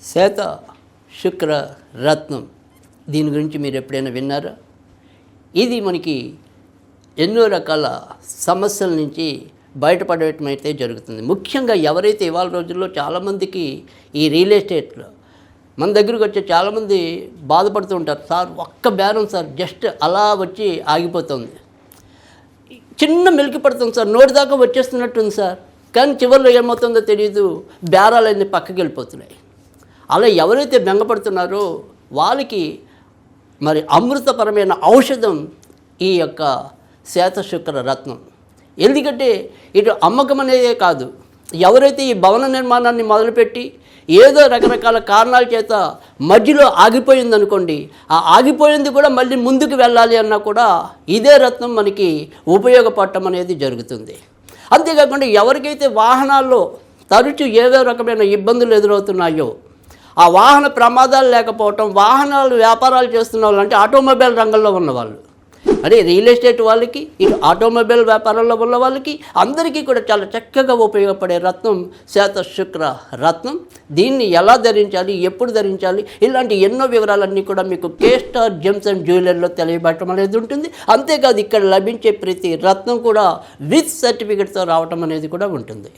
శ్వేత శుక్ర రత్నం దీని గురించి మీరు ఎప్పుడైనా విన్నారా? ఇది మనకి ఎన్నో రకాల సమస్యల నుంచి బయటపడటం అయితే జరుగుతుంది. ముఖ్యంగా ఎవరైతే ఇవాళ రోజుల్లో చాలామందికి ఈ రియల్ ఎస్టేట్లో మన దగ్గరకు వచ్చే చాలామంది బాధపడుతూ ఉంటారు. సార్ ఒక్క బేరం సార్ జస్ట్ అలా వచ్చి ఆగిపోతుంది, చిన్న మెలికి పడుతుంది సార్, నోటి దాకా వచ్చేస్తున్నట్టుంది సార్, కానీ చివరిలో ఏమవుతుందో తెలియదు, బేరాలన్నీ పక్కకి వెళ్ళిపోతున్నాయి. అలా ఎవరైతే బెంగపడుతున్నారో వాళ్ళకి మరి అమృతపరమైన ఔషధం ఈ యొక్క శ్వేత శుక్ర రత్నం. ఎందుకంటే ఇటు అమ్మకం అనేదే కాదు, ఎవరైతే ఈ భవన నిర్మాణాన్ని మొదలుపెట్టి ఏదో రకరకాల కారణాల చేత మధ్యలో ఆగిపోయిందనుకోండి, ఆ ఆగిపోయింది కూడా మళ్ళీ ముందుకు వెళ్ళాలి అన్నా కూడా ఇదే రత్నం మనకి ఉపయోగపడటం అనేది జరుగుతుంది. అంతేకాకుండా ఎవరికైతే వాహనాల్లో తరచూ ఏదో రకమైన ఇబ్బందులు ఎదురవుతున్నాయో, ఆ వాహన ప్రమాదాలు లేకపోవటం, వాహనాలు వ్యాపారాలు చేస్తున్న వాళ్ళు అంటే ఆటోమొబైల్ రంగంలో ఉన్నవాళ్ళు, అంటే రియల్ ఎస్టేట్ వాళ్ళకి, ఇటు ఆటోమొబైల్ వ్యాపారంలో ఉన్న వాళ్ళకి అందరికీ కూడా చాలా చక్కగా ఉపయోగపడే రత్నం శ్వేత శుక్ర రత్నం. దీన్ని ఎలా ధరించాలి, ఎప్పుడు ధరించాలి, ఇలాంటి ఎన్నో వివరాలన్నీ కూడా మీకు కే స్టార్ జెమ్స్ అండ్ జ్యువెలరీలో తెలియబడటం అనేది ఉంటుంది. అంతేకాదు ఇక్కడ లభించే ప్రతి రత్నం కూడా విత్ సర్టిఫికెట్తో రావటం అనేది కూడా ఉంటుంది.